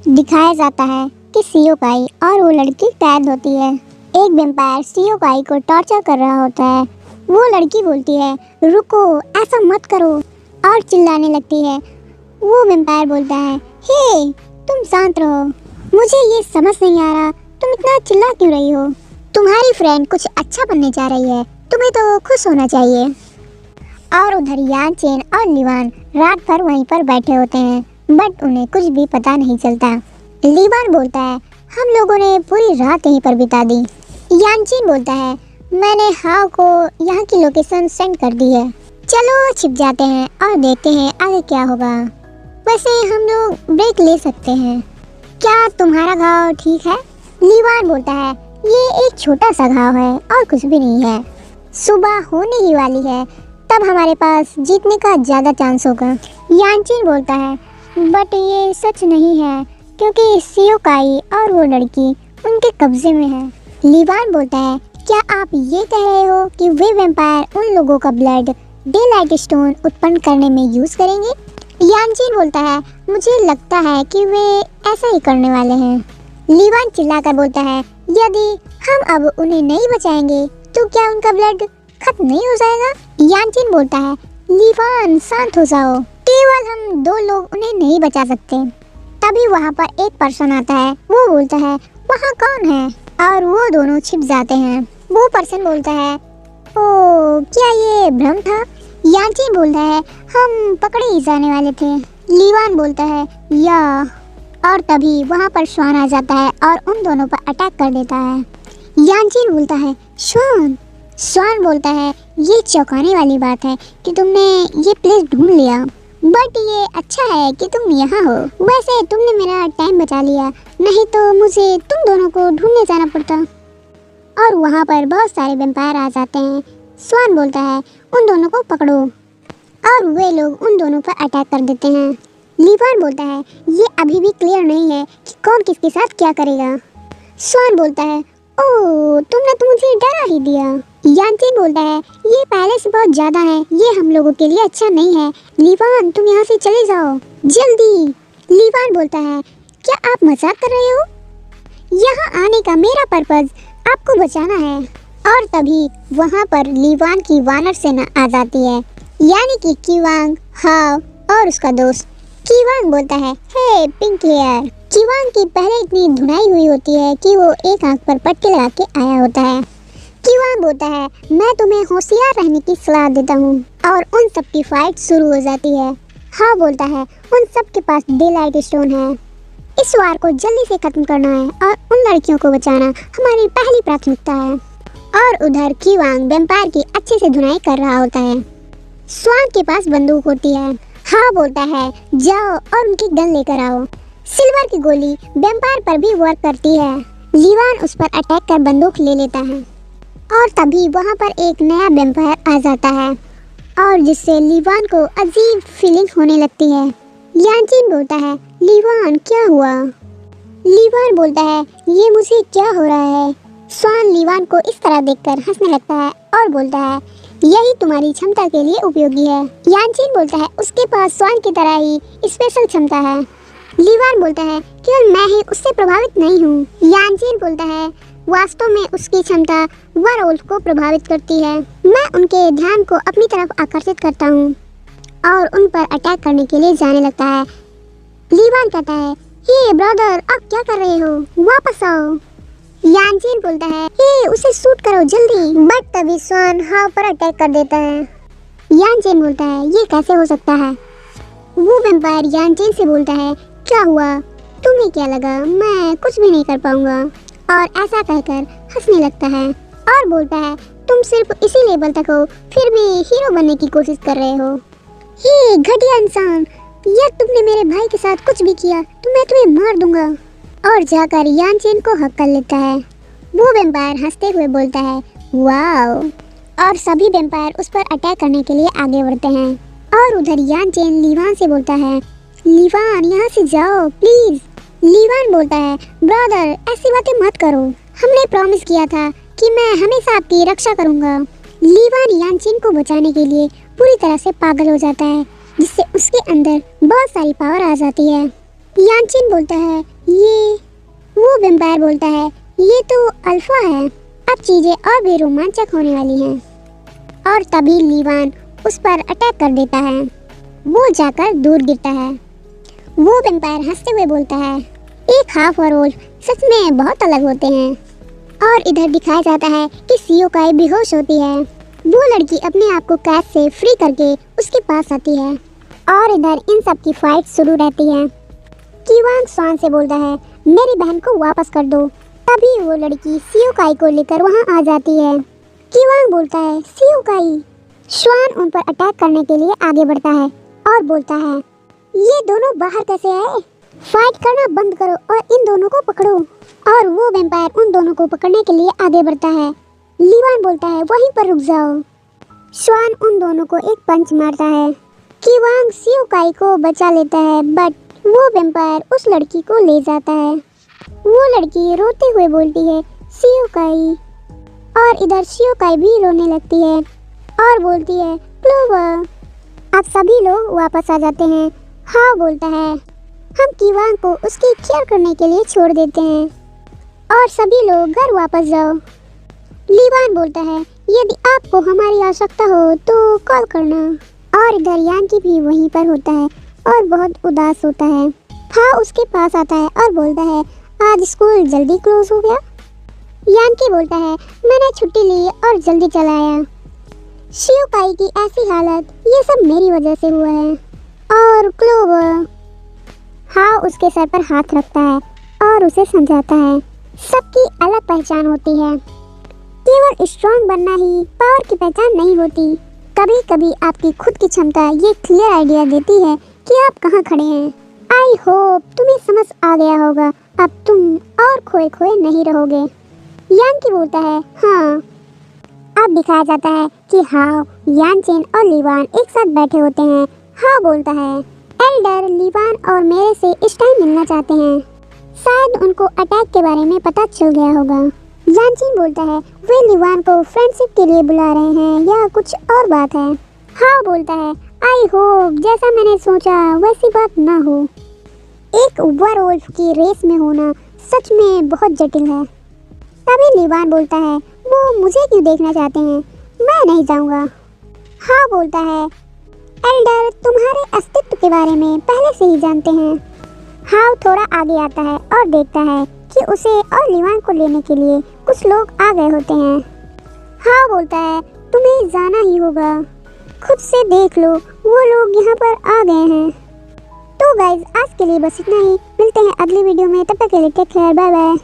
दिखाया जाता है कि सियोकाई और वो लड़की कैद होती है। एक वैम्पायर सियोकाई को टॉर्चर कर रहा होता है। वो लड़की बोलती है रुको, ऐसा मत करो, और चिल्लाने लगती है। वो वैम्पायर बोलता है हे तुम शांत रहो, मुझे ये समझ नहीं आ रहा तुम इतना चिल्ला क्यों रही हो। तुम्हारी फ्रेंड कुछ अच्छा बनने जा रही है, तुम्हें तो खुश होना चाहिए। और उधर यान चेन और लीवान रात भर वहीं पर बैठे होते हैं, बट उन्हें कुछ भी पता नहीं चलता। लीवान बोलता है हम लोगों ने पूरी रात यहीं पर बिता दी। यान चेन बोलता है मैंने हाव को यहाँ की लोकेशन सेंड कर दी है, चलो छिप जाते हैं और देखते हैं आगे क्या होगा। वैसे हम लोग ब्रेक ले सकते हैं, क्या तुम्हारा घाव ठीक है? लीवान बोलता है ये एक छोटा सा घाव है और कुछ भी नहीं है, सुबह होने ही वाली है, तब हमारे पास जीतने का ज़्यादा चांस होगा। यानचेन बोलता है बट ये सच नहीं है क्योंकि सियोकाई और वो लड़की उनके कब्जे में है। लीवान बोलता है क्या आप ये कह रहे हो कि वे वैम्पायर उन लोगों का ब्लड डेलाइट स्टोन उत्पन्न करने में यूज़ करेंगे? यानचेन बोलता है मुझे लगता है कि वे ऐसा ही करने वाले हैं। लीवान चिल्लाकर बोलता है यदि हम अब उन्हें नहीं बचाएंगे तो क्या उनका ब्लड खत्म नहीं हो जाएगा? यानचेन बोलता है लीवान शांत हो जाओ, केवल हम दो लोग उन्हें नहीं बचा सकते। तभी वहाँ पर एक पर्सन आता है, वो बोलता है वहाँ कौन है, और वो दोनों छिप जाते हैं। वो पर्सन बोलता है ओ क्या ये भ्रम था? यानचेन बोलता है हम पकड़े ही जाने वाले थे। लीवान बोलता है या, और तभी वहाँ पर श्वान आ जाता है और उन दोनों पर अटैक कर देता है। यानचेन बोलता है श्वान। श्वान बोलता है ये चौंकाने वाली बात है कि तुमने ये प्लेस ढूंढ लिया, बट ये अच्छा है कि तुम यहाँ हो। वैसे तुमने मेरा टाइम बचा लिया, नहीं तो मुझे तुम दोनों को ढूंढने जाना पड़ता। और वहाँ पर बहुत सारे वैम्पायर आ जाते हैं। श्वान बोलता है उन दोनों को पकड़ो, और वे लोग उन दोनों पर अटैक कर देते हैं। लीवान बोलता है ये अभी भी क्लियर नहीं है कि कौन किसके साथ क्या करेगा। श्वान बोलता है ओह तुमने तो मुझे डरा ही दिया। यानचेन बोलता है ये पहले से बहुत ज़्यादा है, ये हम लोगों के लिए अच्छा नहीं है। लीवान तुम यहाँ से चले जाओ जल्दी। लीवान बोलता है क्या आप मजाक कर रहे हो? यहाँ आने का मेरा पर्पज आपको बचाना है। और तभी वहाँ पर लीवान की वानर सेना आ जाती है, यानी कि कीवांग, हाव और उसका दोस्त। कीवांग बोलता है हे पिंक हेयर। कीवांग की पहले इतनी धुनाई हुई होती है कि वो एक आंख पर पट्टी लगा के आया होता है। कीवांग बोलता है मैं तुम्हें होशियार रहने की सलाह देता हूँ, और उन सब की फाइट शुरू हो जाती है। हाव बोलता है उन सब के पास डेलाइट स्टोन है, इस वार को जल्दी से खत्म करना है और उन लड़कियों को बचाना हमारी पहली प्राथमिकता है। और उधर कीवांग वैम्पायर की अच्छे से धुनाई कर रहा होता है। श्वान के पास बंदूक होती है। हाँ बोलता है जाओ और उनकी गन लेकर आओ। सिल्वर की गोली वैम्पायर पर भी वर्क करती है। लीवान उस पर अटैक कर बंदूक ले लेता है, और तभी वहाँ पर एक नया वैम्पायर आ जाता है, और जिससे लीवान को अजीब फीलिंग होने लगती है। यानचेन बोलता है लीवान क्या हुआ? लीवान बोलता है ये मुझे क्या हो रहा है? श्वान लीवान को इस तरह देखकर हंसने लगता है और बोलता है यही तुम्हारी क्षमता के लिए उपयोगी है। यानचेन बोलता है उसके पास श्वान की तरह ही स्पेशल क्षमता है। लीवान बोलता है केवल मैं ही उससे प्रभावित नहीं हूँ। यानचेन बोलता है वास्तव में उसकी क्षमता वरवुल्फ को प्रभावित करती है। मैं उनके ध्यान को अपनी तरफ आकर्षित करता हूँ और उन पर अटैक करने के लिए जाने लगता है। लीवान कहता है हे ब्रदर आप क्या कर रहे हो, वापस आओ। यानचेन बोलता है हे उसे शूट करो जल्दी, बट तभी श्वान हाव पर अटैक कर देता है। यानचेन बोलता है ये कैसे हो सकता है? वो वैम्पायर यानचेन से बोलता है क्या हुआ, तुम्हें क्या लगा मैं कुछ भी नहीं कर पाऊंगा? और ऐसा कहकर हंसने लगता है और बोलता है तुम सिर्फ इसी लेवल तक हो, फिर भी हीरो बनने की कोशिश कर रहे हो। हे घटिया इंसान, यदि तुमने मेरे भाई के साथ कुछ भी किया तो मैं तुम्हें मार दूंगा। और जाकर यानचेन को हक कर लेता है। वो वैम्पायर हंसते हुए बोलता है वाओ, और सभी वैम्पायर उस पर अटैक करने के लिए आगे बढ़ते हैं। और उधर यानचेन लीवान से बोलता है लीवान यहाँ से जाओ प्लीज। लीवान बोलता है ब्रदर ऐसी बातें मत करो, हमने प्रॉमिस किया था कि मैं हमेशा आपकी रक्षा करूँगा। लीवान यानचेन को बचाने के लिए पूरी तरह से पागल हो जाता है, जिससे उसके अंदर बहुत सारी पावर आ जाती है। और वो वैम्पायर यानचेन को हक कर लेता है और बोलता है वाओ, और सभी वैम्पायर उस पर अटैक करने के लिए आगे बढ़ते हैं। और उधर यानचेन लीवान से बोलता है लीवान यहाँ से जाओ प्लीज। लीवान बोलता है ब्रदर ऐसी बातें मत करो, हमने प्रॉमिस किया था कि मैं हमेशा आपकी रक्षा करूँगा। लीवान यानचेन को बचाने के लिए पूरी तरह से पागल हो जाता है, जिससे उसके अंदर बहुत सारी पावर आ जाती है। यानचिन बोलता है ये, वो वेम्पायर बोलता है ये तो अल्फा है, अब चीजें और भी रोमांचक होने वाली हैं। और तभी लीवान उस पर अटैक कर देता है, वो जाकर दूर गिरता है। वो वेम्पायर हंसते हुए बोलता है एक हाफ वुल्फ सच में बहुत अलग होते हैं। और इधर दिखाया जाता है कि सियोकाई बेहोश होती है। वो लड़की अपने आप को कैद से फ्री करके उसके पास आती है और इधर इन सब की फाइट शुरू रहती है। कीवांग स्वान से बोलता है मेरी बहन को वापस कर दो। तभी वो लड़की सियोकाई को लेकर वहाँ आ जाती है। कीवांग बोलता है सियोकाई। स्वान उन पर अटैक करने के लिए आगे बढ़ता है और बोलता है ये दोनों बाहर कैसे आए? फाइट करना बंद करो और इन दोनों को पकड़ो। और वो वेम्पायर उन दोनों को पकड़ने के लिए आगे बढ़ता है। लीवान बोलता है वहीं पर रुक जाओ। स्वान उन दोनों को एक पंच मारता है। कीवांग सियोकाई को बचा लेता है बट वो वेम्पायर उस लड़की को ले जाता है। वो लड़की रोते हुए बोलती है सियोकाई। और इधर सियोकाई भी रोने लगती है और बोलती है क्लोवर। अब सभी लोग वापस आ जाते हैं। हाँ बोलता है हम कीवांग को उसकी केयर करने के लिए छोड़ देते हैं और सभी लोग घर वापस जाओ। लीवान बोलता है यदि आपको हमारी आवश्यकता हो तो कॉल करना। और इधर यानकी भी वहीं पर होता है और बहुत उदास होता है। हाँ उसके पास आता है और बोलता है आज स्कूल जल्दी क्लोज हो गया। यानकी बोलता है मैंने छुट्टी ली और जल्दी चला आया। शियोकाई की ऐसी हालत ये सब मेरी वजह से हुआ है। और क्लोवर हाँ उसके सर पर हाथ रखता है और उसे समझाता है सबकी अलग पहचान होती है, केवल स्ट्रॉन्ग बनना ही पावर की पहचान नहीं होती। कभी कभी आपकी खुद की क्षमता ये क्लियर आइडिया देती है कि आप कहाँ खड़े हैं। आई होप तुम्हें समझ आ गया होगा, अब तुम और खोए खोए नहीं रहोगे। यानकी बोलता है हाँ। अब दिखाया जाता है कि हाओ, यानचिन और लीवान एक साथ बैठे होते हैं। हाओ बोलता है एल्डर लीवान और मेरे से इस टाइम मिलना चाहते हैं, शायद उनको अटैक के बारे में पता चल गया होगा। यानचिन बोलता है वे लीवान को फ्रेंडशिप के लिए बुला रहे हैं या कुछ और बात है। हाओ बोलता है आई होप जैसा मैंने सोचा वैसी बात ना हो। एक वुल्फ की रेस में होना सच में बहुत जटिल है। तभी लीवान बोलता है वो मुझे क्यों देखना चाहते हैं, मैं नहीं जाऊंगा। हाँ बोलता है एल्डर तुम्हारे अस्तित्व के बारे में पहले से ही जानते हैं। हाँ थोड़ा आगे आता है और देखता है कि उसे और लीवान को लेने के लिए कुछ लोग आ गए होते हैं। हाँ बोलता है तुम्हें जाना ही होगा, खुद से देख लो वो लोग यहाँ पर आ गए हैं। तो गाइज आज के लिए बस इतना ही, मिलते हैं अगली वीडियो में, तब तक के लिए टेक केयर, बाय बाय।